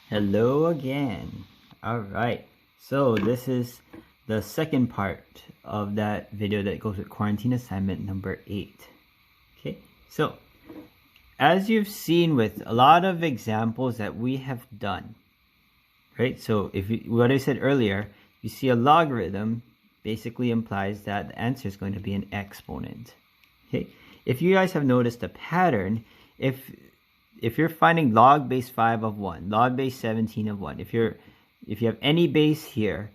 Hello again. Alright, so this is the second part of that video that goes with quarantine assignment number 8. Okay, so as you've seen with a lot of examples that we have done, right? So what I said earlier, you see a logarithm basically implies that the answer is going to be an exponent. Okay, if you guys have noticed a pattern, if you're finding log base 5 of 1, log base 17 of 1, if you have any base here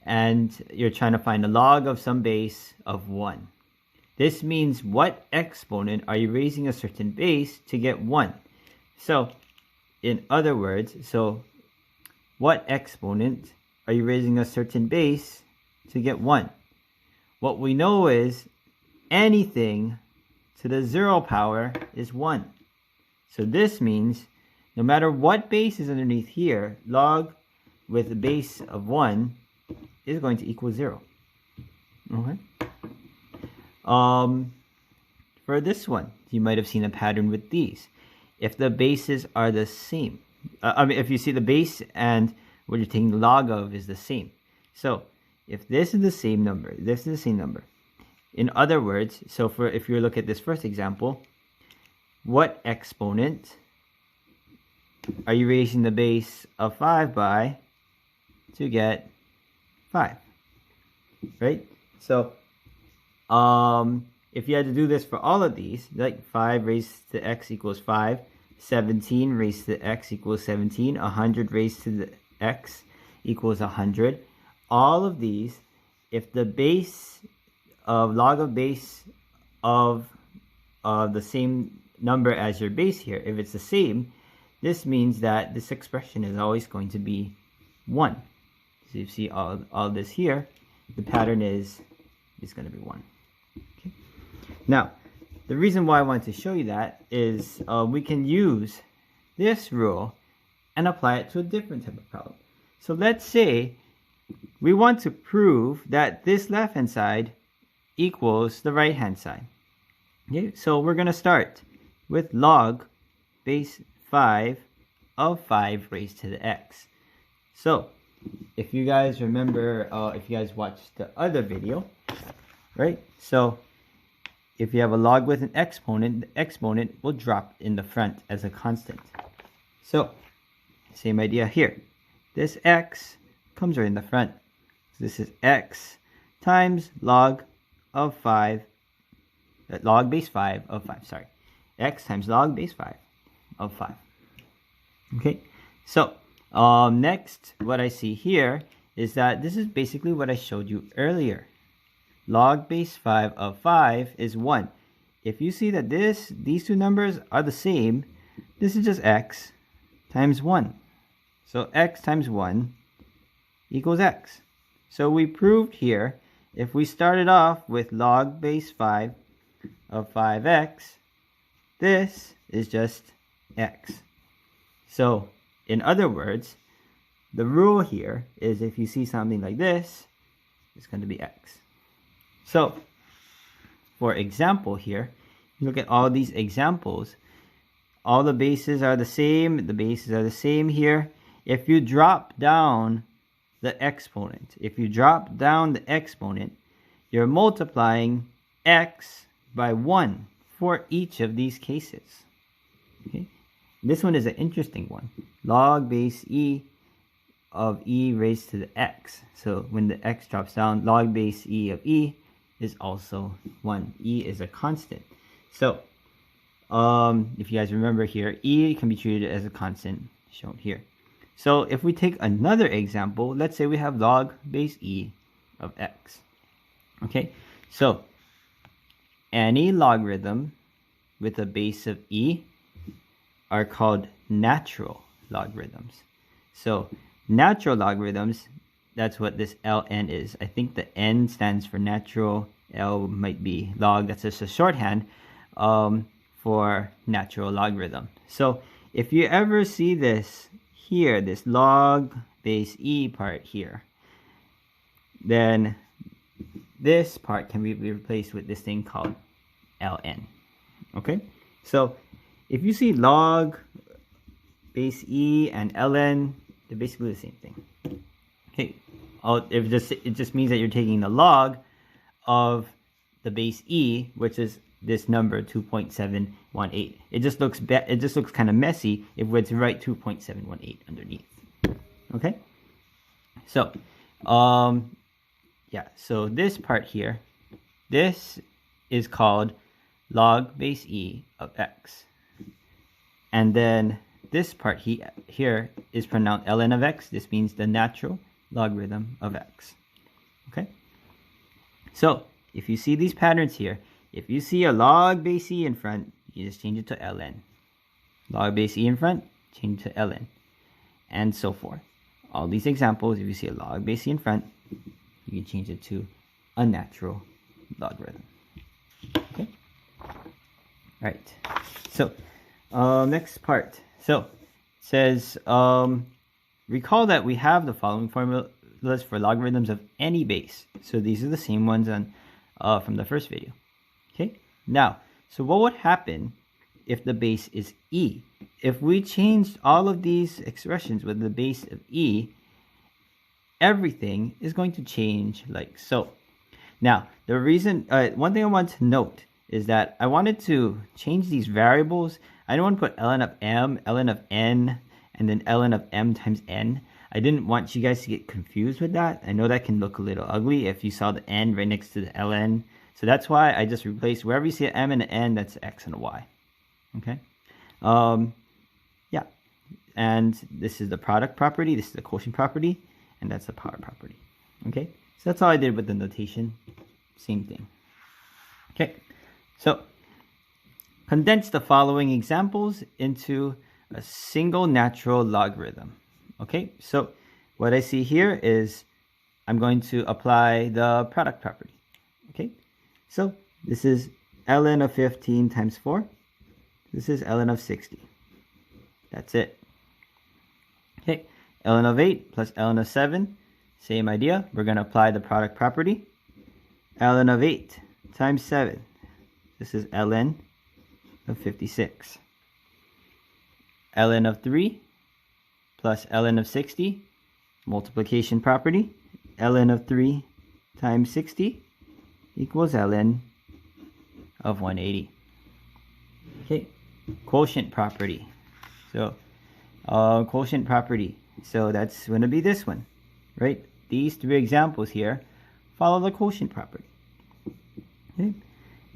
and you're trying to find a log of some base of 1, this means what exponent are you raising a certain base to get 1? So in other words, what exponent are you raising a certain base to get 1? What we know is anything to the 0 power is 1. So this means no matter what base is underneath here, log with a base of 1 is going to equal 0. Okay. For this one, you might have seen a pattern with these. If the bases are the same, if you see the base and what you're taking the log of is the same. So if this is the same number, this is the same number. In other words, if you look at this first example, what exponent are you raising the base of 5 by to get 5? Right? So if you had to do this for all of these, like 5 raised to x equals 5, 17 raised to x equals 17, 100 raised to the x equals 100. All of these, if the base of log of base of the same number as your base here, if it's the same, this means that this expression is always going to be 1. So you see all this here, the pattern is going to be 1. Okay. Now, the reason why I want to show you that is we can use this rule and apply it to a different type of problem. So let's say we want to prove that this left-hand side equals the right-hand side. Okay, so we're going to start with log base 5 of 5 raised to the x. So if you guys remember, if you guys watched the other video, right? So if you have a log with an exponent, the exponent will drop in the front as a constant. So same idea here. This x comes right in the front. So this is x times log of 5, log base 5 of 5, sorry. X times log base 5 of 5. Okay, so next what I see here is that this is basically what I showed you earlier. Log base 5 of 5 is 1. If you see that these two numbers are the same, this is just x times 1. So x times 1 equals x. So we proved here, if we started off with log base 5 of 5x, this is just x. So in other words, the rule here is if you see something like this, it's going to be x. So for example here, look at all these examples. All the bases are the same. The bases are the same here. If you drop down the exponent, you're multiplying x by 1 for each of these cases. Okay, this one is an interesting one. Log base e of e raised to the x. So when the x drops down, log base e of e is also 1. E is a constant. So if you guys remember here, e can be treated as a constant shown here. So if we take another example, let's say we have log base e of x. Okay, so any logarithm with a base of e are called natural logarithms. So natural logarithms, that's what this ln is. I think the n stands for natural, l might be log. That's just a shorthand for natural logarithm. So if you ever see this here, this log base e part here, then this part can be replaced with this thing called ln. Okay, so if you see log base e and ln, they're basically the same thing. Okay, it just means that you're taking the log of the base e, which is this number 2.718. It just looks kind of messy if we're to write 2.718 underneath. Okay, so yeah, so this part here, this is called log base e of x, and then this part here is pronounced ln of x. This means the natural logarithm of x. Okay, so if you see these patterns here, if you see a log base e in front, you just change it to ln. Log base e in front, change it to ln, and so forth. All these examples, if you see a log base e in front, you can change it to a natural logarithm. Okay. Right. So, next part. So, it says, recall that we have the following formulas for logarithms of any base. So these are the same ones on from the first video. Okay. Now, so what would happen if the base is e? If we changed all of these expressions with the base of e, everything is going to change like so. Now, the reason, one thing I want to note is that I wanted to change these variables. I don't want to put ln of m, ln of n, and then ln of m times n. I didn't want you guys to get confused with that. I know that can look a little ugly if you saw the n right next to the ln. So that's why I just replaced wherever you see an m and an n, that's x and a y. Okay. Yeah. And this is the product property. This is the quotient property. And that's the power property. Okay. So that's all I did with the notation. Same thing. Okay. So condense the following examples into a single natural logarithm. Okay. So what I see here is I'm going to apply the product property. Okay. So this is ln of 15 times 4. This is ln of 60. That's it. Okay, ln of 8 plus ln of 7. Same idea. We're going to apply the product property. ln of 8 times 7. This is ln of 56. ln of 3 plus ln of 60. Multiplication property. ln of 3 times 60 equals ln of 180. Okay. Quotient property. So quotient property. So that's going to be this one, right? These three examples here follow the quotient property. Okay.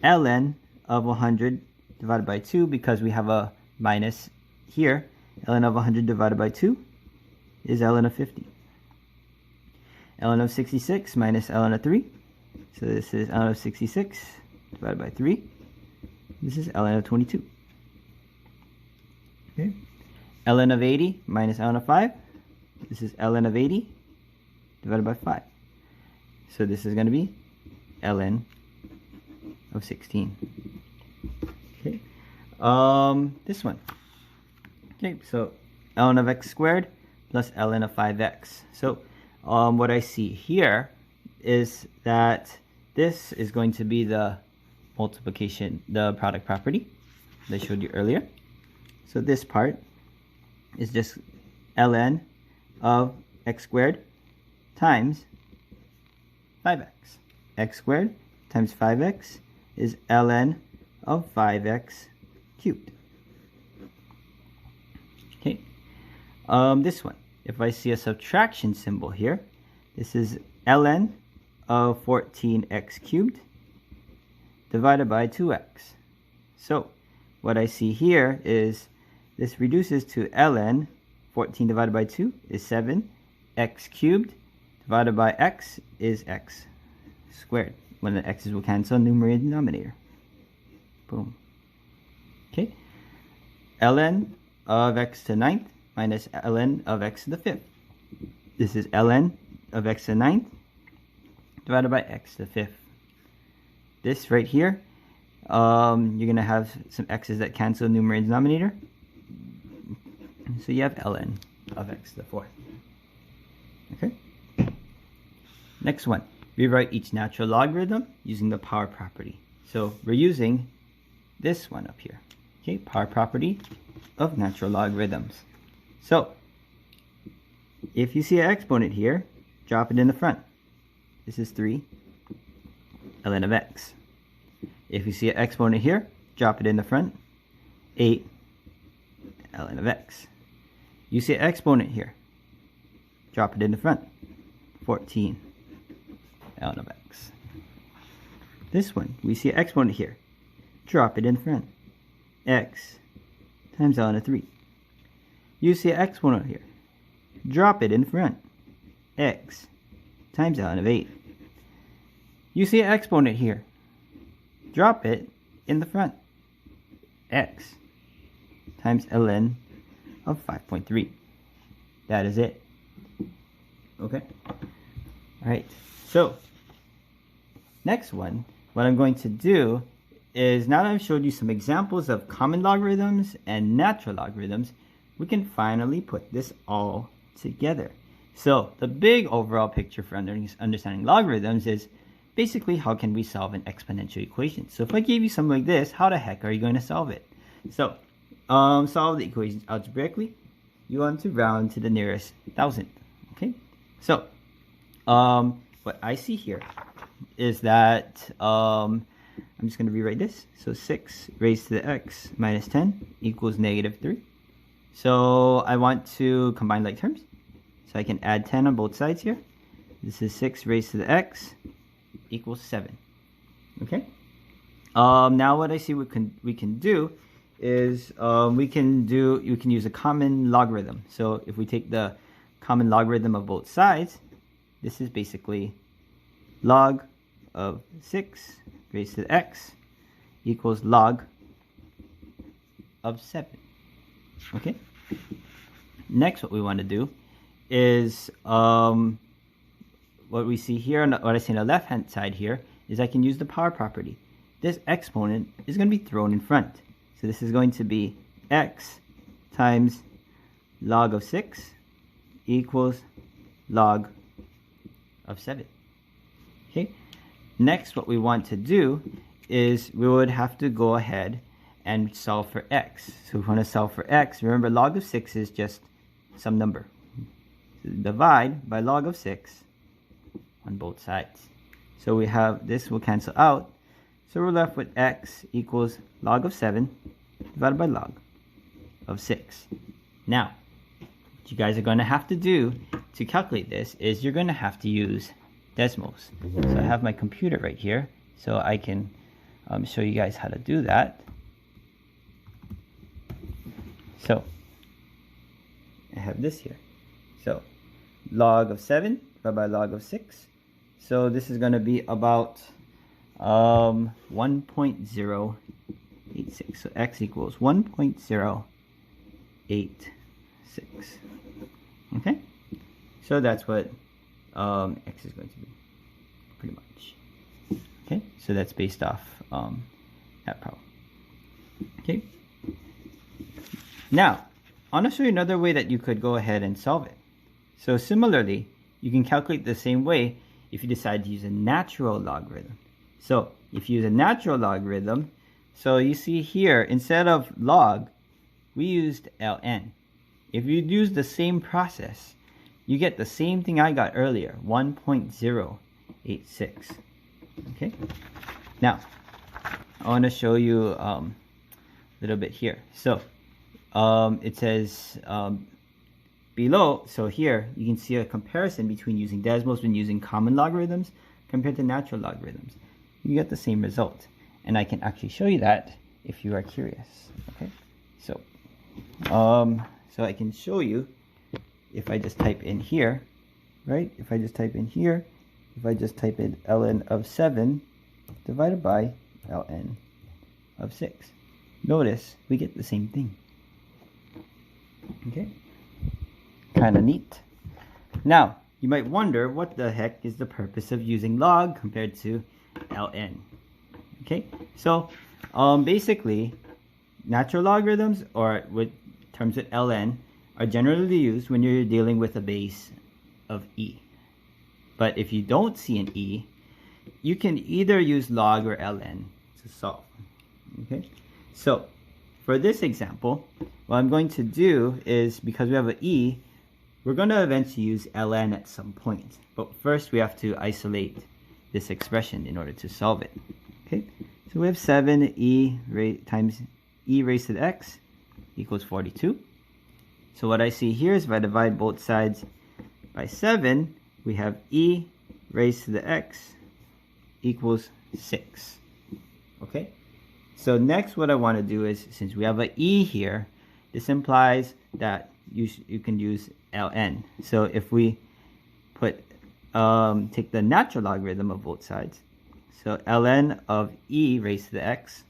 ln of 100 divided by 2, because we have a minus here. ln of 100 divided by 2 is ln of 50. ln of 66 minus ln of 3. So this is ln of 66 divided by 3. This is ln of 22. Okay. ln of 80 minus ln of 5. This is ln of 80 divided by 5. So this is going to be ln of 16. Okay. This one. Okay, so ln of x squared plus ln of 5x. So what I see here is that this is going to be the multiplication, the product property that I showed you earlier. So this part is just ln of x squared times 5x. X squared times 5x is ln of 5x cubed. Okay. This one, if I see a subtraction symbol here, this is ln of 14x cubed divided by 2x. So what I see here is this reduces to ln 14 divided by 2 is 7. X cubed divided by x is x squared. When the x's will cancel, numerator and denominator. Boom. Okay. ln of x to the 9th minus ln of x to the 5th. This is ln of x to the 9th divided by x to the 5th. This right here, you're going to have some x's that cancel numerator and denominator. So you have ln of x to the 4th. Okay. Next one. Rewrite each natural logarithm using the power property. So we're using this one up here. Okay, power property of natural logarithms. So if you see an exponent here, drop it in the front. This is 3 ln of x. If you see an exponent here, drop it in the front. 8 ln of x. You see an exponent here, drop it in the front. 14 ln of x. This one, we see an exponent here, drop it in front. X times ln of 3. You see an exponent here, drop it in front. X times ln of 8. You see an exponent here, drop it in the front. X times ln of 5.3. That is it. Okay. Alright, so next one, what I'm going to do is, now that I've showed you some examples of common logarithms and natural logarithms, we can finally put this all together. So the big overall picture for understanding logarithms is basically how can we solve an exponential equation. So if I gave you something like this, how the heck are you going to solve it? So solve the equations algebraically. You want to round to the nearest thousandth. Okay, so what I see here is that I'm just going to rewrite this. So 6 raised to the x minus 10 equals negative 3. So I want to combine like terms. So I can add 10 on both sides here. This is 6 raised to the x equals 7. Okay. Now what I see we can do is we can use a common logarithm. So if we take the common logarithm of both sides, this is basically log of 6 raised to the x equals log of 7. Okay. Next, what we want to do is what we see here, what I see on the left hand side here, is I can use the power property. This exponent is going to be thrown in front. So this is going to be x times log of 6 equals log of 7. Okay. Next, what we want to do is we would have to go ahead and solve for x. So we want to solve for x. Remember, log of 6 is just some number. So divide by log of 6 on both sides. So we have this will cancel out. So we're left with x equals log of 7 divided by log of 6. Now, what you guys are going to have to do to calculate this is you're going to have to use decimals. So I have my computer right here, so I can show you guys how to do that. So I have this here. So log of 7 divided by log of 6. So this is going to be about 1.086. So x equals 1.086. Okay, so that's what x is going to be, pretty much. Okay, so that's based off that problem. Okay, now I want to show you another way that you could go ahead and solve it. So similarly, you can calculate the same way if you decide to use a natural logarithm. So if you use a natural logarithm, so you see here, instead of log, we used ln. If you use the same process, you get the same thing I got earlier, 1.086. Okay, now I want to show you a little bit here. So it says below, so here you can see a comparison between using decimals and using common logarithms compared to natural logarithms. You get the same result, and I can actually show you that if you are curious. Okay, so so I can show you if I just type in here, right? If I just type in here, if I just type in ln of 7 divided by ln of 6, notice we get the same thing. Okay, kind of neat. Now you might wonder, what the heck is the purpose of using log compared to ln? Okay, so basically natural logarithms, or with terms of ln, are generally used when you're dealing with a base of e. But if you don't see an e, you can either use log or ln to solve. Okay, so for this example, what I'm going to do is, because we have an e, we're going to eventually use ln at some point. But first we have to isolate this expression in order to solve it. Okay, so we have 7e times e raised to the x equals 42. So what I see here is if I divide both sides by 7, we have e raised to the x equals 6. Okay, so next what I want to do is, since we have an e here, this implies that you can use ln. So if we put take the natural logarithm of both sides, so ln of e raised to the x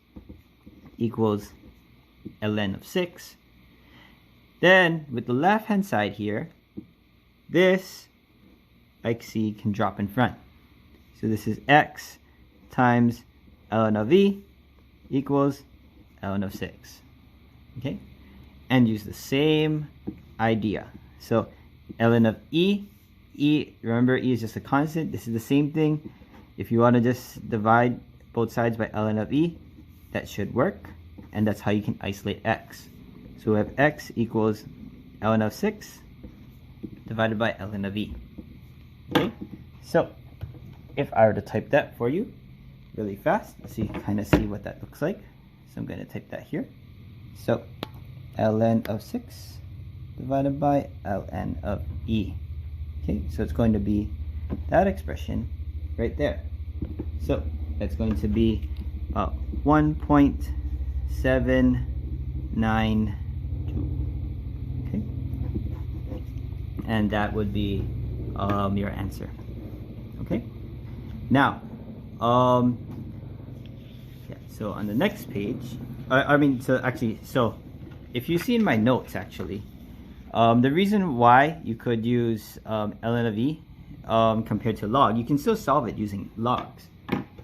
equals ln of 6. Then with the left hand side here, this I see can drop in front. So this is x times ln of e equals ln of 6. Okay, and use the same idea. So ln of e, remember e is just a constant. This is the same thing. If you want to just divide both sides by ln of e, that should work. And that's how you can isolate x. So we have x equals ln of 6 divided by ln of e. Okay, so if I were to type that for you really fast, so you can kind of see what that looks like. So I'm going to type that here. So ln of 6 divided by ln of e. Okay, so it's going to be that expression right there. So that's going to be 1.792. Okay, and that would be your answer. Okay, now yeah, so on the next page, so if you see in my notes, actually, the reason why you could use ln of e compared to log, you can still solve it using logs.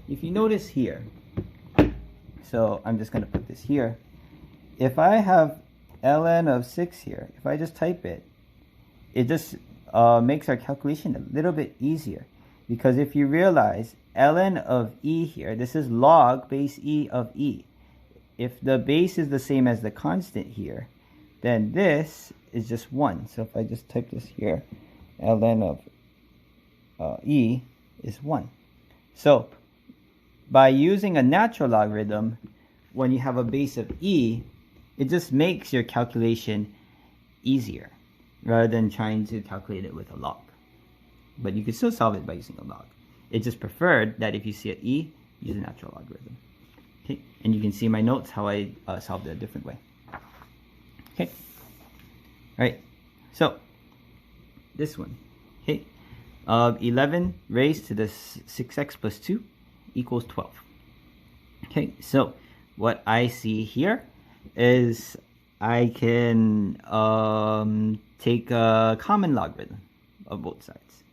If you notice here, so I'm just going to put this here. If I have ln of 6 here, if I just type it, it just makes our calculation a little bit easier. Because if you realize ln of e here, this is log base e of e. If the base is the same as the constant here, then this is just 1. So if I just type this here, ln of e is 1. So by using a natural logarithm, when you have a base of e, it just makes your calculation easier rather than trying to calculate it with a log. But you can still solve it by using a log. It's just preferred that if you see an e, use a natural logarithm. Okay, and you can see in my notes how I solved it a different way. Okay, all right, so this one, okay, 11 raised to the 6x plus 2 equals 12. Okay, so what I see here is I can take a common logarithm of both sides.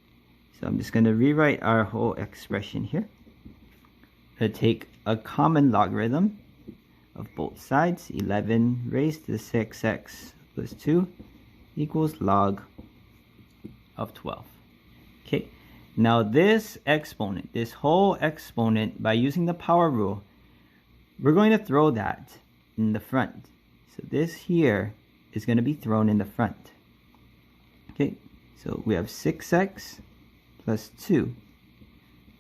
So I'm just going to rewrite our whole expression here. I'm going to take a common logarithm of both sides. 11 raised to the 6x plus 2 equals log of 12. Okay, now this exponent, this whole exponent, by using the power rule, we're going to throw that in the front. So this here is going to be thrown in the front. Okay, so we have 6x plus 2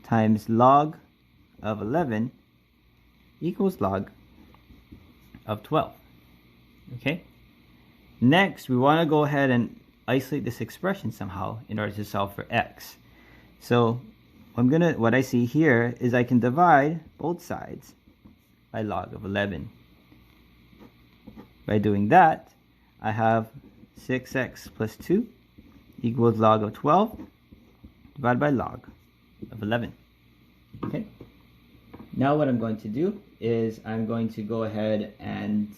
times log of 11 equals log of 12. Okay, next we want to go ahead and isolate this expression somehow in order to solve for x. So what I see here is I can divide both sides by log of 11. By doing that, I have 6x plus 2 equals log of 12 divided by log of 11. Okay, now what I'm going to do is I'm going to go ahead and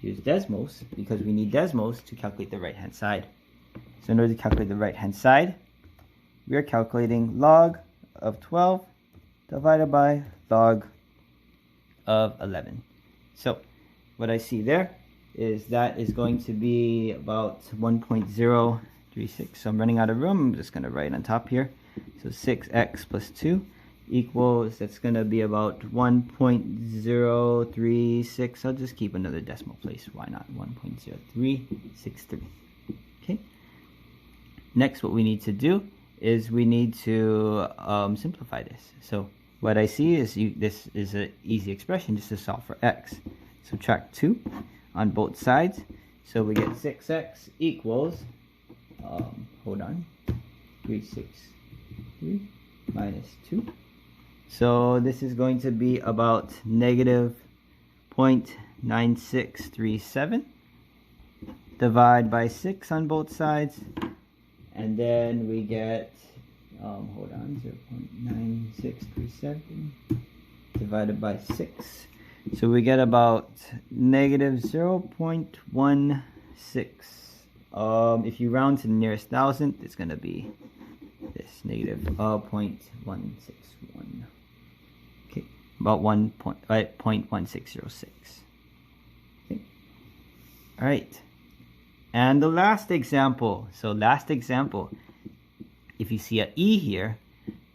use Desmos, because we need Desmos to calculate the right hand side. So in order to calculate the right hand side, we are calculating log of 12 divided by log of 11. So what I see there is that is going to be about 1.036. So I'm running out of room. I'm just going to write on top here. So 6x plus 2 equals, that's going to be about 1.036. I'll just keep another decimal place. Why not? 1.0363. Okay. Next, what we need to do is we need to simplify this. So what I see is this is an easy expression just to solve for x. Subtract 2 on both sides. So we get 6x equals, hold on, 363 minus 2. So this is going to be about negative 0.9637. Divide by 6 on both sides. And then we get, hold on, 0.9637 divided by 6. So we get about negative 0.16. If you round to the nearest thousand, it's going to be this, negative 0.161. Okay, about 0.1606. Okay. All right. And the last example. So last example, if you see an e here,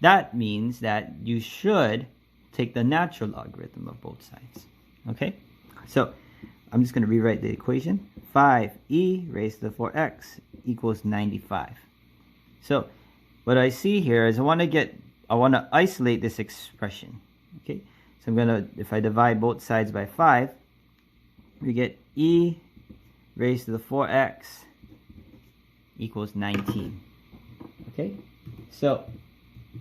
that means that you should take the natural logarithm of both sides. Okay? So I'm just going to rewrite the equation. 5e raised to the 4x equals 95. So what I see here is I want to isolate this expression. Okay? So I'm going to, if I divide both sides by 5, we get e raised to the 4x equals 19. Okay? So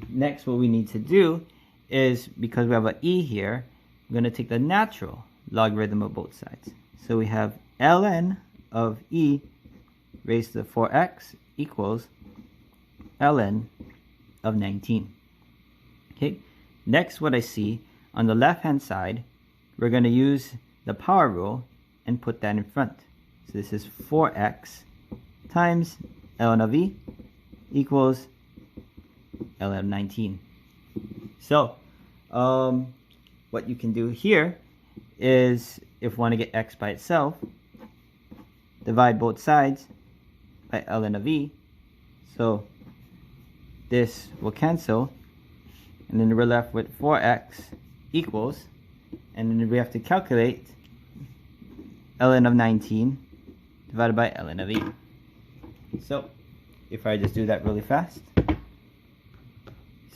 next what we need to do is, because we have an e here, we're going to take the natural logarithm of both sides. So we have ln of e raised to the 4x equals ln of 19. Okay? Next, what I see on the left hand side, we're going to use the power rule and put that in front. So this is 4x times ln of e equals ln of 19. So what you can do here is, if you want to get x by itself, divide both sides by ln of e. So this will cancel, and then we're left with 4x equals, and then we have to calculate ln of 19 divided by ln of e. So if I just do that really fast,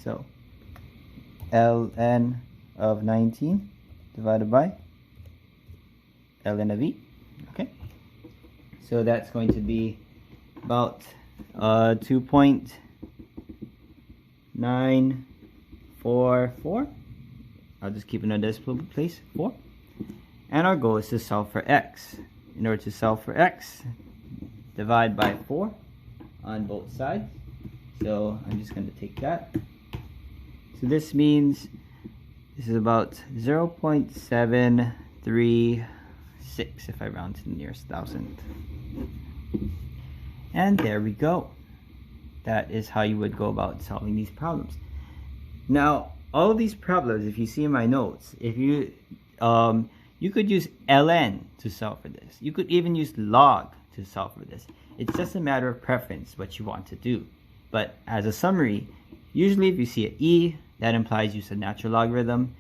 so ln of 19 divided by ln of e. Okay, so that's going to be about 2.944. I'll just keep it in a decimal place, 4. And our goal is to solve for x. In order to solve for x, divide by 4 on both sides. So I'm just going to take that. So this means this is about 0.736 if I round to the nearest thousandth. And there we go. That is how you would go about solving these problems. Now, all of these problems, if you see in my notes, if you you could use ln to solve for this. You could even use log to solve for this. It's just a matter of preference what you want to do. But as a summary, usually if you see an e, that implies use a natural logarithm.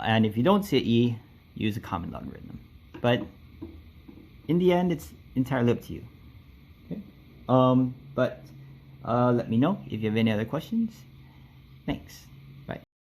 And if you don't see an e, use a common logarithm. But in the end, it's entirely up to you. Okay? Let me know if you have any other questions. Thanks.